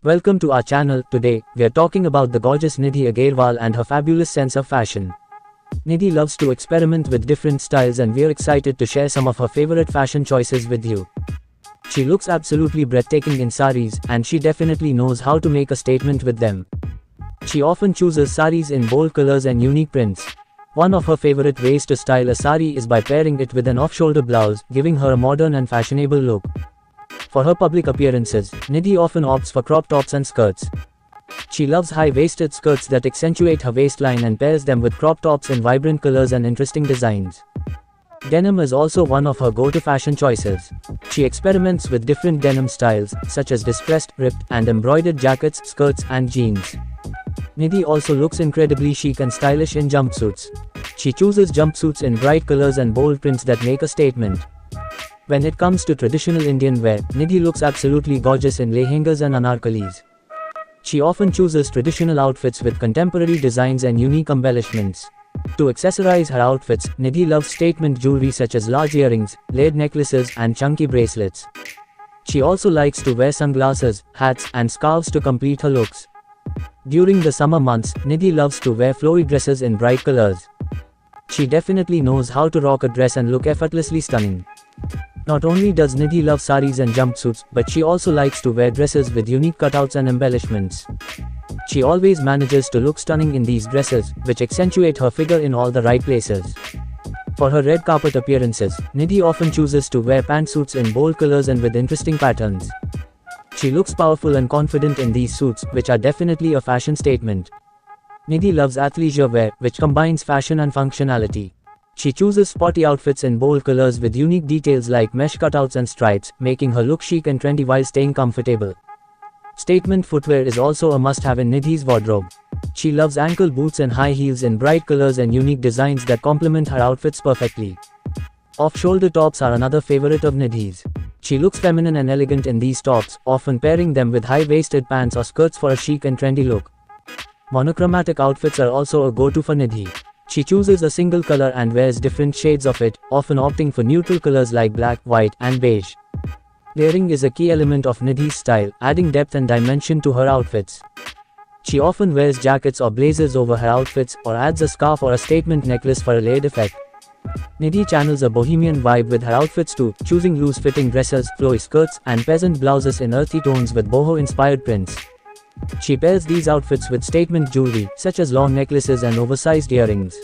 Welcome to our channel. Today, we are talking about the gorgeous Nidhi Agarwal and her fabulous sense of fashion. Nidhi loves to experiment with different styles and we're excited to share some of her favorite fashion choices with you. She looks absolutely breathtaking in saris and she definitely knows how to make a statement with them. She often chooses saris in bold colors and unique prints. One of her favorite ways to style a sari is by pairing it with an off-shoulder blouse, giving her a modern and fashionable look. For her public appearances, Nidhi often opts for crop tops and skirts. She loves high-waisted skirts that accentuate her waistline and pairs them with crop tops in vibrant colors and interesting designs. Denim is also one of her go-to fashion choices. She experiments with different denim styles, such as distressed, ripped, and embroidered jackets, skirts, and jeans. Nidhi also looks incredibly chic and stylish in jumpsuits. She chooses jumpsuits in bright colors and bold prints that make a statement. When it comes to traditional Indian wear, Nidhi looks absolutely gorgeous in lehengas and anarkalis. She often chooses traditional outfits with contemporary designs and unique embellishments. To accessorize her outfits, Nidhi loves statement jewelry such as large earrings, layered necklaces, and chunky bracelets. She also likes to wear sunglasses, hats, and scarves to complete her looks. During the summer months, Nidhi loves to wear flowy dresses in bright colors. She definitely knows how to rock a dress and look effortlessly stunning. Not only does Nidhi love saris and jumpsuits, but she also likes to wear dresses with unique cutouts and embellishments. She always manages to look stunning in these dresses, which accentuate her figure in all the right places. For her red carpet appearances, Nidhi often chooses to wear pantsuits in bold colors and with interesting patterns. She looks powerful and confident in these suits, which are definitely a fashion statement. Nidhi loves athleisure wear, which combines fashion and functionality. She chooses sporty outfits in bold colors with unique details like mesh cutouts and stripes, making her look chic and trendy while staying comfortable. Statement footwear is also a must-have in Nidhi's wardrobe. She loves ankle boots and high heels in bright colors and unique designs that complement her outfits perfectly. Off-shoulder tops are another favorite of Nidhi's. She looks feminine and elegant in these tops, often pairing them with high-waisted pants or skirts for a chic and trendy look. Monochromatic outfits are also a go-to for Nidhi. She chooses a single color and wears different shades of it, often opting for neutral colors like black, white, and beige. Layering is a key element of Nidhi's style, adding depth and dimension to her outfits. She often wears jackets or blazers over her outfits, or adds a scarf or a statement necklace for a layered effect. Nidhi channels a bohemian vibe with her outfits too, choosing loose-fitting dresses, flowy skirts, and peasant blouses in earthy tones with boho-inspired prints. She pairs these outfits with statement jewelry, such as long necklaces and oversized earrings.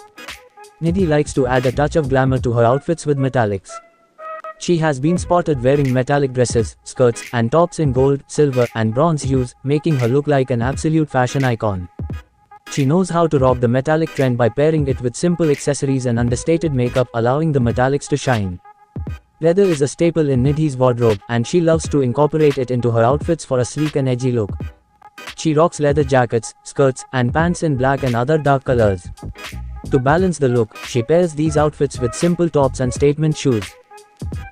Nidhi likes to add a touch of glamour to her outfits with metallics. She has been spotted wearing metallic dresses, skirts, and tops in gold, silver, and bronze hues, making her look like an absolute fashion icon. She knows how to rock the metallic trend by pairing it with simple accessories and understated makeup, allowing the metallics to shine. Leather is a staple in Nidhi's wardrobe, and she loves to incorporate it into her outfits for a sleek and edgy look. She rocks leather jackets, skirts, and pants in black and other dark colors. To balance the look, she pairs these outfits with simple tops and statement shoes.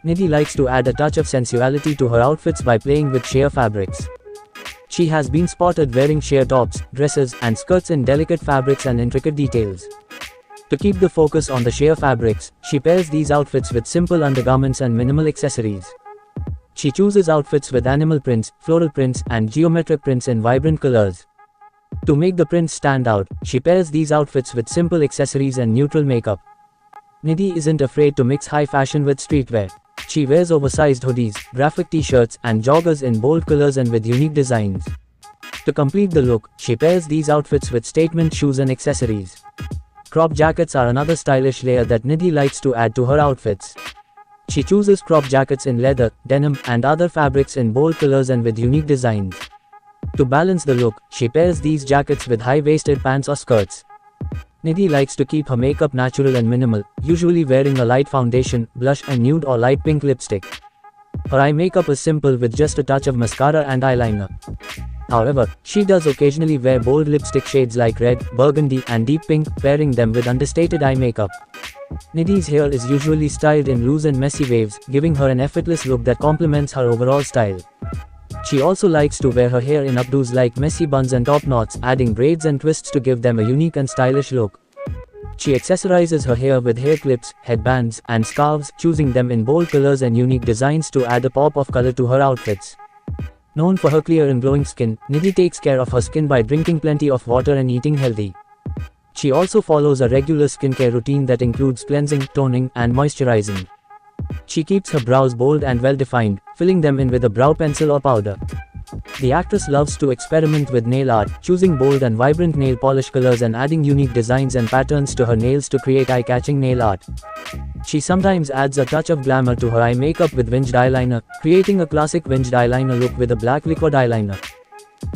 Nidhi likes to add a touch of sensuality to her outfits by playing with sheer fabrics. She has been spotted wearing sheer tops, dresses, and skirts in delicate fabrics and intricate details. To keep the focus on the sheer fabrics, she pairs these outfits with simple undergarments and minimal accessories. She chooses outfits with animal prints, floral prints, and geometric prints in vibrant colors. To make the prints stand out, she pairs these outfits with simple accessories and neutral makeup. Nidhi isn't afraid to mix high fashion with streetwear. She wears oversized hoodies, graphic t-shirts, and joggers in bold colors and with unique designs. To complete the look, she pairs these outfits with statement shoes and accessories. Crop jackets are another stylish layer that Nidhi likes to add to her outfits. She chooses crop jackets in leather, denim, and other fabrics in bold colors and with unique designs. To balance the look, she pairs these jackets with high-waisted pants or skirts. Nidhi likes to keep her makeup natural and minimal, usually wearing a light foundation, blush, and nude or light pink lipstick. Her eye makeup is simple with just a touch of mascara and eyeliner. However, she does occasionally wear bold lipstick shades like red, burgundy, and deep pink, pairing them with understated eye makeup. Nidhi's hair is usually styled in loose and messy waves, giving her an effortless look that complements her overall style. She also likes to wear her hair in updos like messy buns and top knots, adding braids and twists to give them a unique and stylish look. She accessorizes her hair with hair clips, headbands, and scarves, choosing them in bold colors and unique designs to add a pop of color to her outfits. Known for her clear and glowing skin, Nidhi takes care of her skin by drinking plenty of water and eating healthy. She also follows a regular skincare routine that includes cleansing, toning, and moisturizing. She keeps her brows bold and well-defined, filling them in with a brow pencil or powder. The actress loves to experiment with nail art, choosing bold and vibrant nail polish colors and adding unique designs and patterns to her nails to create eye-catching nail art. She sometimes adds a touch of glamour to her eye makeup with winged eyeliner, creating a classic winged eyeliner look with a black liquid eyeliner.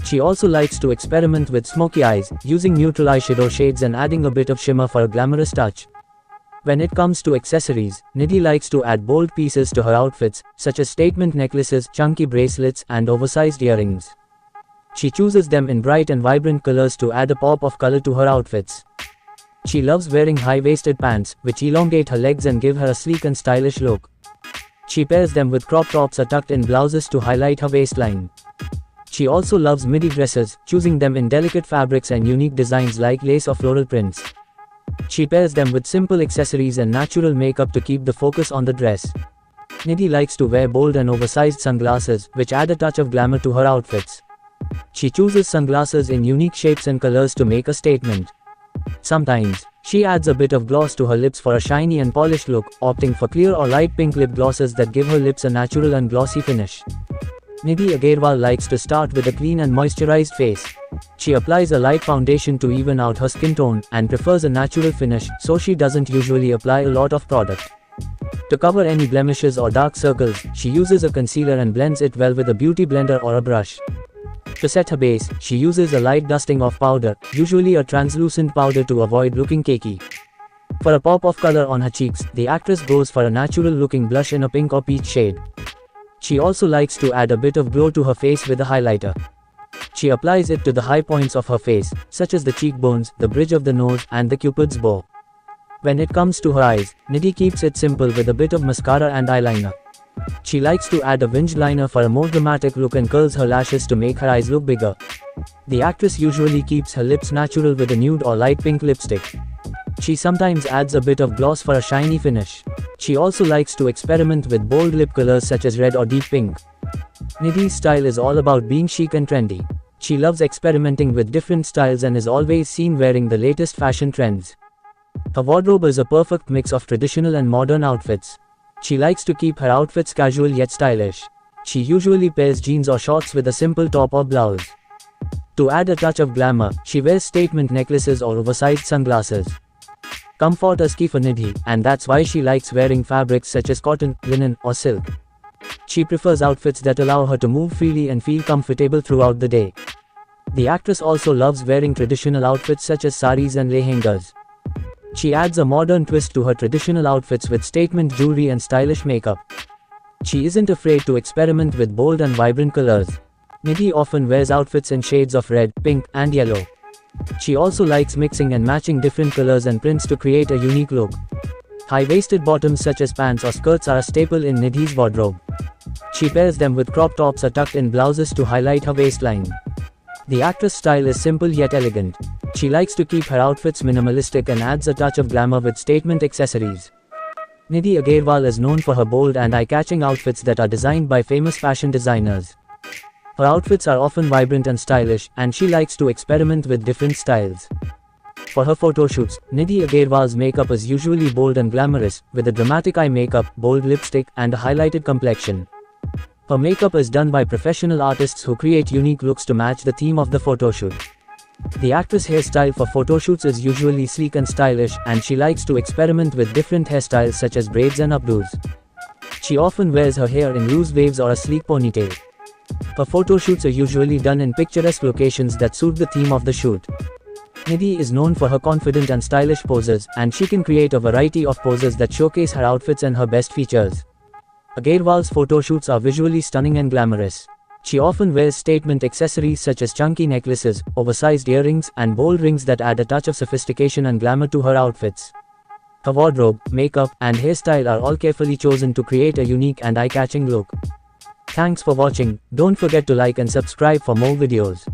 She also likes to experiment with smoky eyes, using neutral eyeshadow shades and adding a bit of shimmer for a glamorous touch. When it comes to accessories, Nidhi likes to add bold pieces to her outfits, such as statement necklaces, chunky bracelets, and oversized earrings. She chooses them in bright and vibrant colors to add a pop of color to her outfits. She loves wearing high-waisted pants, which elongate her legs and give her a sleek and stylish look. She pairs them with crop tops or tucked-in blouses to highlight her waistline. She also loves midi dresses, choosing them in delicate fabrics and unique designs like lace or floral prints. She pairs them with simple accessories and natural makeup to keep the focus on the dress. Nidhi likes to wear bold and oversized sunglasses, which add a touch of glamour to her outfits. She chooses sunglasses in unique shapes and colors to make a statement. Sometimes, she adds a bit of gloss to her lips for a shiny and polished look, opting for clear or light pink lip glosses that give her lips a natural and glossy finish. Nidhi Agarwal likes to start with a clean and moisturized face. She applies a light foundation to even out her skin tone, and prefers a natural finish, so she doesn't usually apply a lot of product. To cover any blemishes or dark circles, she uses a concealer and blends it well with a beauty blender or a brush. To set her base, she uses a light dusting of powder, usually a translucent powder to avoid looking cakey. For a pop of color on her cheeks, the actress goes for a natural-looking blush in a pink or peach shade. She also likes to add a bit of glow to her face with a highlighter. She applies it to the high points of her face, such as the cheekbones, the bridge of the nose, and the cupid's bow. When it comes to her eyes, Nidhi keeps it simple with a bit of mascara and eyeliner. She likes to add a winged liner for a more dramatic look and curls her lashes to make her eyes look bigger. The actress usually keeps her lips natural with a nude or light pink lipstick. She sometimes adds a bit of gloss for a shiny finish. She also likes to experiment with bold lip colors such as red or deep pink. Nidhi's style is all about being chic and trendy. She loves experimenting with different styles and is always seen wearing the latest fashion trends. Her wardrobe is a perfect mix of traditional and modern outfits. She likes to keep her outfits casual yet stylish. She usually pairs jeans or shorts with a simple top or blouse. To add a touch of glamour, she wears statement necklaces or oversized sunglasses. Comfort is key for Nidhi, and that's why she likes wearing fabrics such as cotton, linen, or silk. She prefers outfits that allow her to move freely and feel comfortable throughout the day. The actress also loves wearing traditional outfits such as saris and lehengas. She adds a modern twist to her traditional outfits with statement jewelry and stylish makeup. She isn't afraid to experiment with bold and vibrant colors. Nidhi often wears outfits in shades of red, pink, and yellow. She also likes mixing and matching different colors and prints to create a unique look. High-waisted bottoms such as pants or skirts are a staple in Nidhi's wardrobe. She pairs them with crop tops or tucked-in blouses to highlight her waistline. The actress' style is simple yet elegant. She likes to keep her outfits minimalistic and adds a touch of glamour with statement accessories. Nidhi Agarwal is known for her bold and eye-catching outfits that are designed by famous fashion designers. Her outfits are often vibrant and stylish, and she likes to experiment with different styles. For her photoshoots, Nidhi Agarwal's makeup is usually bold and glamorous, with a dramatic eye makeup, bold lipstick, and a highlighted complexion. Her makeup is done by professional artists who create unique looks to match the theme of the photoshoot. The actress' hairstyle for photoshoots is usually sleek and stylish, and she likes to experiment with different hairstyles such as braids and updos. She often wears her hair in loose waves or a sleek ponytail. Her photoshoots are usually done in picturesque locations that suit the theme of the shoot. Nidhi is known for her confident and stylish poses, and she can create a variety of poses that showcase her outfits and her best features. Agarwal's photoshoots are visually stunning and glamorous. She often wears statement accessories such as chunky necklaces, oversized earrings, and bold rings that add a touch of sophistication and glamour to her outfits. Her wardrobe, makeup, and hairstyle are all carefully chosen to create a unique and eye-catching look. Thanks for watching. Don't forget to like and subscribe for more videos.